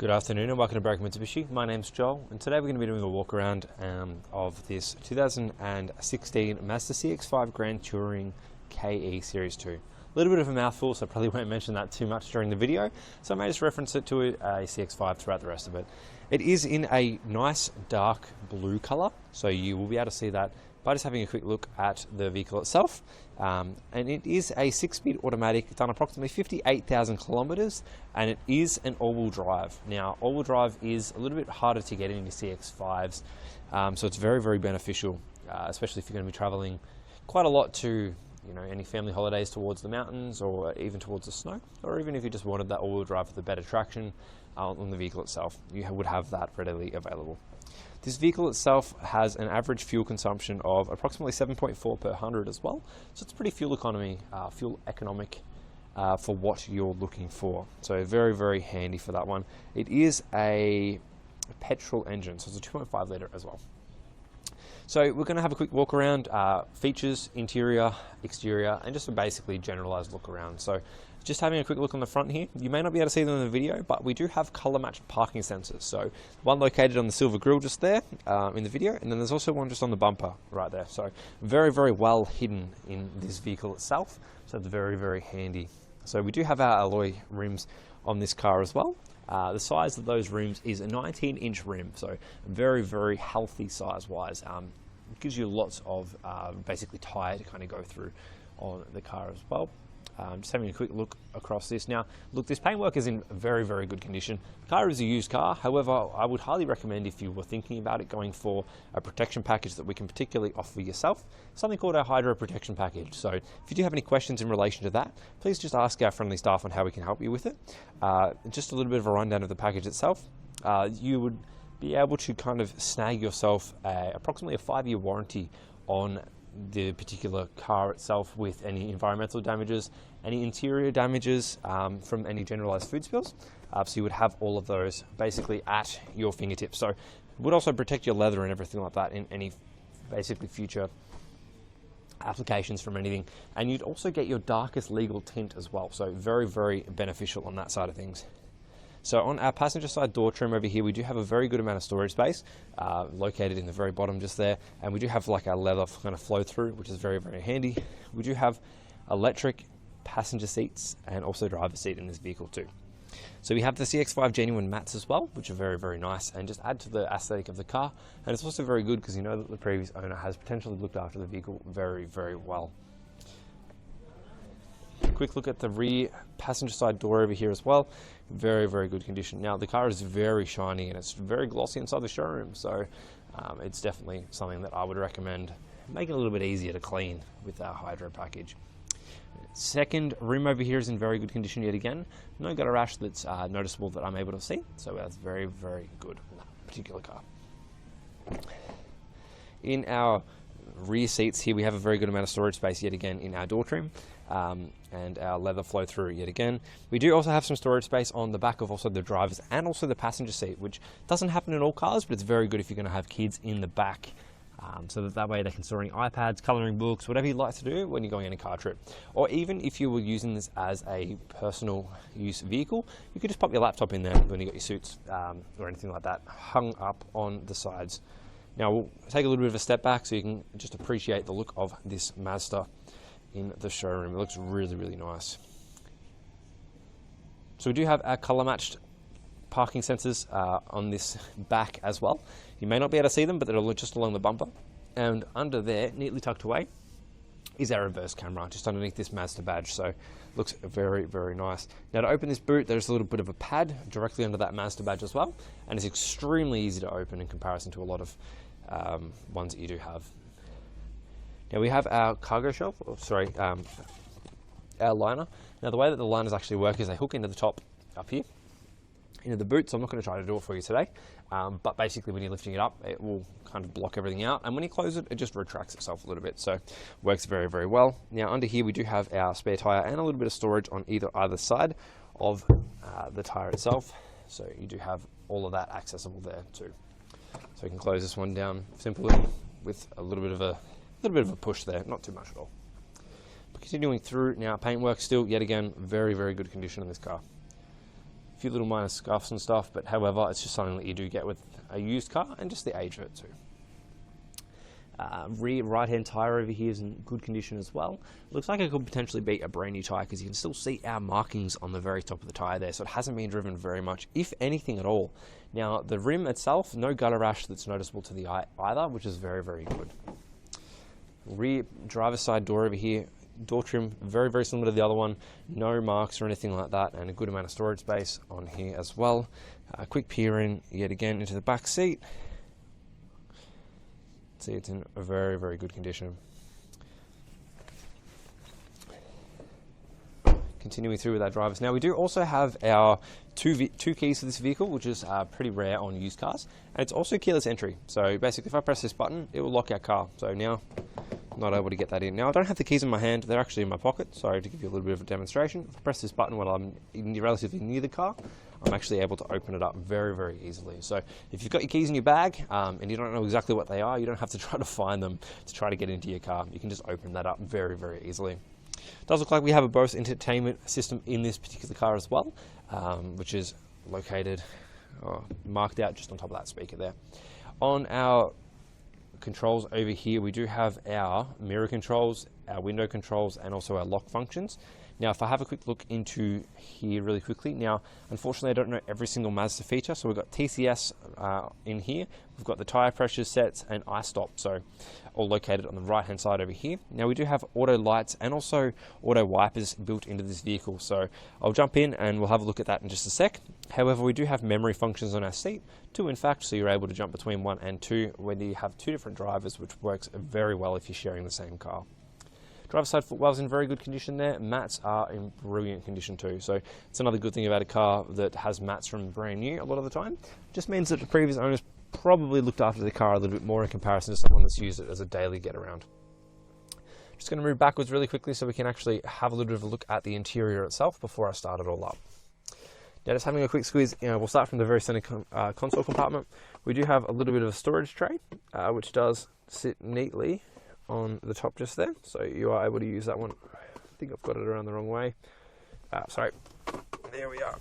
Good afternoon and welcome to Berwick Mitsubishi. My name's Joel and today we're going to be doing a walk around of this 2016 Mazda CX-5 Grand Touring KE Series 2. A little bit of a mouthful, so I probably won't mention that too much during the video, so I may just reference it to a CX-5 throughout the rest of it. It is in a nice dark blue colour, so you will be able to see that by just having a quick look at the vehicle itself. And it is a 6-speed automatic, done approximately 58,000 kilometres, and it is an all-wheel drive. Now, all-wheel drive is a little bit harder to get in your CX-5s, so it's very, very beneficial, especially if you're going to be travelling quite a lot to any family holidays towards the mountains or even towards the snow, or even if you just wanted that all-wheel drive with a better traction on the vehicle itself, you would have that readily available. This vehicle itself has an average fuel consumption of approximately 7.4 per 100 as well, so it's pretty fuel economic for what you're looking for. So very, very handy for that one. It is a petrol engine, so it's a 2.5 litre as well. So we're going to have a quick walk around, features, interior, exterior, and just a basically generalized look around. So just having a quick look on the front here, you may not be able to see them in the video, but we do have color matched parking sensors. So one located on the silver grille just there in the video, and then there's also one just on the bumper right there. So very, very well hidden in this vehicle itself. So it's very, very handy. So we do have our alloy rims on this car as well. The size of those rims is a 19-inch rim, so very, very healthy size-wise. It gives you lots of basically tire to kind of go through on the car as well. Just having a quick look across this. Now, look, this paintwork is in very, very good condition. The car is a used car. However, I would highly recommend, if you were thinking about it, going for a protection package that we can particularly offer yourself, something called our Hydro Protection Package. So if you do have any questions in relation to that, please just ask our friendly staff on how we can help you with it. Just a little bit of a rundown of the package itself. You would be able to kind of snag yourself approximately a 5-year warranty on the particular car itself, with any environmental damages, any interior damages from any generalized food spills. So you would have all of those basically at your fingertips. So it would also protect your leather and everything like that in any basically future applications from anything. And you'd also get your darkest legal tint as well. So very, very beneficial on that side of things. So on our passenger side door trim over here, we do have a very good amount of storage space located in the very bottom just there, and we do have like our leather kind of flow through, which is very, very handy. We do have electric passenger seats and also driver's seat in this vehicle too. So we have the CX-5 genuine mats as well, which are very, very nice and just add to the aesthetic of the car. And it's also very good because you know that the previous owner has potentially looked after the vehicle very, very well. Quick look at the rear passenger side door over here as well. Very, very good condition. Now the car is very shiny and it's very glossy inside the showroom, so it's definitely something that I would recommend making it a little bit easier to clean with our Hydro package. Second rim over here is in very good condition yet again. No gutter rash that's noticeable that I'm able to see, so that's very, very good in that particular car. In our rear seats here, we have a very good amount of storage space yet again in our door trim, and our leather flow through yet again. We do also have some storage space on the back of also the driver's and also the passenger seat, which doesn't happen in all cars, but it's very good if you're going to have kids in the back, so that way they can store any iPads, colouring books, whatever you'd like to do when you're going on a car trip. Or even if you were using this as a personal use vehicle, you could just pop your laptop in there when you got your suits or anything like that hung up on the sides. Now we'll take a little bit of a step back so you can just appreciate the look of this Mazda in the showroom. It looks really, really nice. So we do have our color matched parking sensors on this back as well. You may not be able to see them, but they're just along the bumper. And under there, neatly tucked away, is our reverse camera, just underneath this Mazda badge. So looks very, very nice. Now to open this boot, there's a little bit of a pad directly under that Mazda badge as well. And it's extremely easy to open in comparison to a lot of ones that you do have. Now we have our cargo shelf, our liner. Now the way that the liners actually work is they hook into the top up here, into the boot, so I'm not going to try to do it for you today, but basically when you're lifting it up, it will kind of block everything out, and when you close it, it just retracts itself a little bit, so works very, very well. Now under here we do have our spare tyre and a little bit of storage on either side of the tyre itself, so you do have all of that accessible there too. So you can close this one down simply with a little bit of a push there, not too much at all. But continuing through now, paintwork still yet again very, very good condition on this car. A few little minor scuffs and stuff, but however, it's just something that you do get with a used car, and just the age of it too. Rear right-hand tyre over here is in good condition as well. Looks like it could potentially be a brand new tyre because you can still see our markings on the very top of the tyre there, so it hasn't been driven very much, if anything at all. Now, the rim itself, no gutter rash that's noticeable to the eye either, which is very, very good. Rear driver's side door over here, door trim very, very similar to the other one, no marks or anything like that, and a good amount of storage space on here as well. A quick peer in yet again into the back seat. See, it's in a very, very good condition. Continuing through with our drivers. Now, we do also have our two keys for this vehicle, which is pretty rare on used cars, and it's also keyless entry. So basically, if I press this button, it will lock our car. So now I'm not able to get that in. Now, I don't have the keys in my hand, they're actually in my pocket. Sorry, to give you a little bit of a demonstration. If I press this button while I'm relatively near the car, I'm actually able to open it up very, very easily. So if you've got your keys in your bag and you don't know exactly what they are, you don't have to try to find them to try to get into your car. You can just open that up very, very easily. It does look like we have a Bose entertainment system in this particular car as well, which is located, marked out just on top of that speaker there. On our controls over here, we do have our mirror controls, our window controls, and also our lock functions. Now, if I have a quick look into here really quickly, now, unfortunately, I don't know every single Mazda feature, so we've got TCS in here, we've got the tyre pressure sets and iStop, so all located on the right-hand side over here. Now, we do have auto lights and also auto wipers built into this vehicle, so I'll jump in and we'll have a look at that in just a sec. However, we do have memory functions on our seat, two in fact, so you're able to jump between 1 and 2 when you have two different drivers, which works very well if you're sharing the same car. Driver's side footwell's in very good condition there. Mats are in brilliant condition too. So it's another good thing about a car that has mats from brand new a lot of the time. Just means that the previous owners probably looked after the car a little bit more in comparison to someone that's used it as a daily get around. Just going to move backwards really quickly so we can actually have a little bit of a look at the interior itself before I start it all up. Now, just having a quick squeeze, we'll start from the very center console compartment. We do have a little bit of a storage tray, which does sit neatly on the top just there, so you are able to use that one. I think I've got it around the wrong way. Sorry, there we are.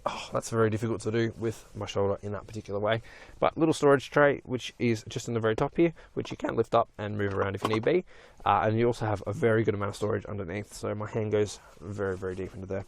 Oh, that's very difficult to do with my shoulder in that particular way. But little storage tray, which is just in the very top here, which you can lift up and move around if you need be. And you also have a very good amount of storage underneath, so my hand goes very, very deep into there.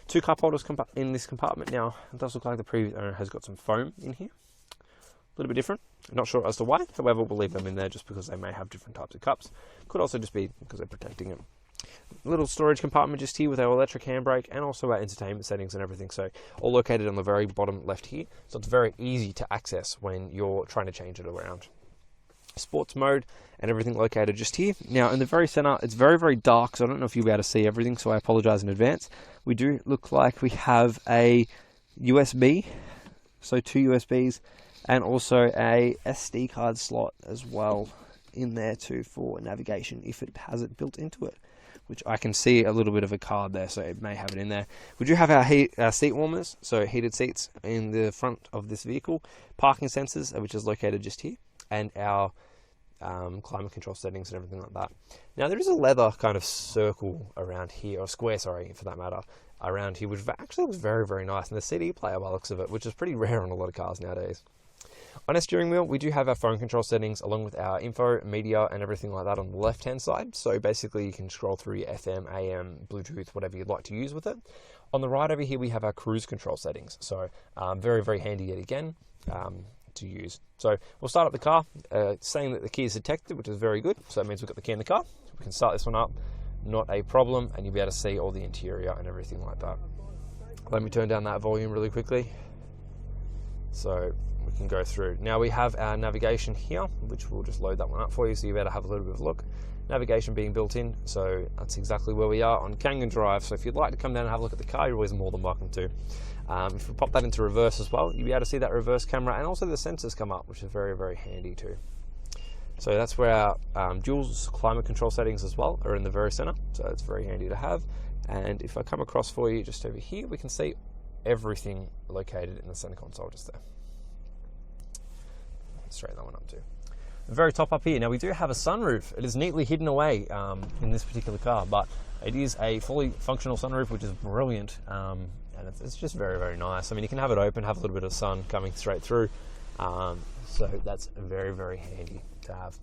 Two cup holders in this compartment. Now, it does look like the previous owner has got some foam in here. A little bit different. I'm not sure as to why, however, we'll leave them in there just because they may have different types of cups. Could also just be because they're protecting it. A little storage compartment just here with our electric handbrake and also our entertainment settings and everything. So all located on the very bottom left here. So it's very easy to access when you're trying to change it around. Sports mode and everything located just here. Now in the very center, it's very, very dark, so I don't know if you'll be able to see everything, so I apologize in advance. We do look like we have a USB, so two USBs, and also a SD card slot as well in there too for navigation if it has it built into it, which I can see a little bit of a card there, so it may have it in there. We do have our seat warmers, so heated seats in the front of this vehicle, parking sensors, which is located just here, and our climate control settings and everything like that. Now there is a leather kind of circle around here, or square, sorry, for that matter, around here, which actually looks very, very nice, and the CD player by the looks of it, which is pretty rare on a lot of cars nowadays. On our steering wheel, we do have our phone control settings along with our info, media, and everything like that on the left-hand side. So basically you can scroll through your FM, AM, Bluetooth, whatever you'd like to use with it. On the right over here, we have our cruise control settings. So very, very handy yet again to use. So we'll start up the car, saying that the key is detected, which is very good. So that means we've got the key in the car. We can start this one up, not a problem, and you'll be able to see all the interior and everything like that. Let me turn down that volume really quickly, so we can go through. Now we have our navigation here, which we'll just load that one up for you, so you better have a little bit of a look. Navigation being built in, so that's exactly where we are on Kangan Drive. So if you'd like to come down and have a look at the car, you're always more than welcome to. If we pop that into reverse as well, you'll be able to see that reverse camera, and also the sensors come up, which is very, very handy too. So that's where our dual climate control settings as well are in the very center, so it's very handy to have. And if I come across for you just over here, we can see everything located in the center console just there. Straighten that one up too. The very top up here, now we do have a sunroof. It is neatly hidden away in this particular car, but it is a fully functional sunroof, which is brilliant. and it's just very, very nice. I mean, you can have it open, have a little bit of sun coming straight through, so that's very, very handy to have.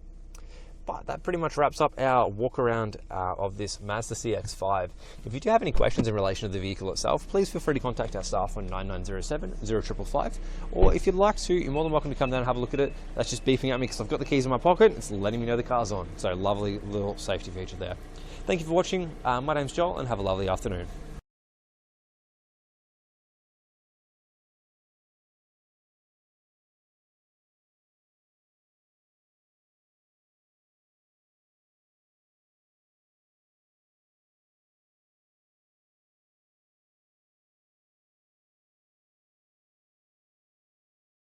But that pretty much wraps up our walk around of this Mazda CX-5. If you do have any questions in relation to the vehicle itself, please feel free to contact our staff on 9907 0555, or if you'd like to, you're more than welcome to come down and have a look at it. That's just beeping at me because I've got the keys in my pocket. It's letting me know the car's on. So lovely little safety feature there. Thank you for watching. My name's Joel, and have a lovely afternoon.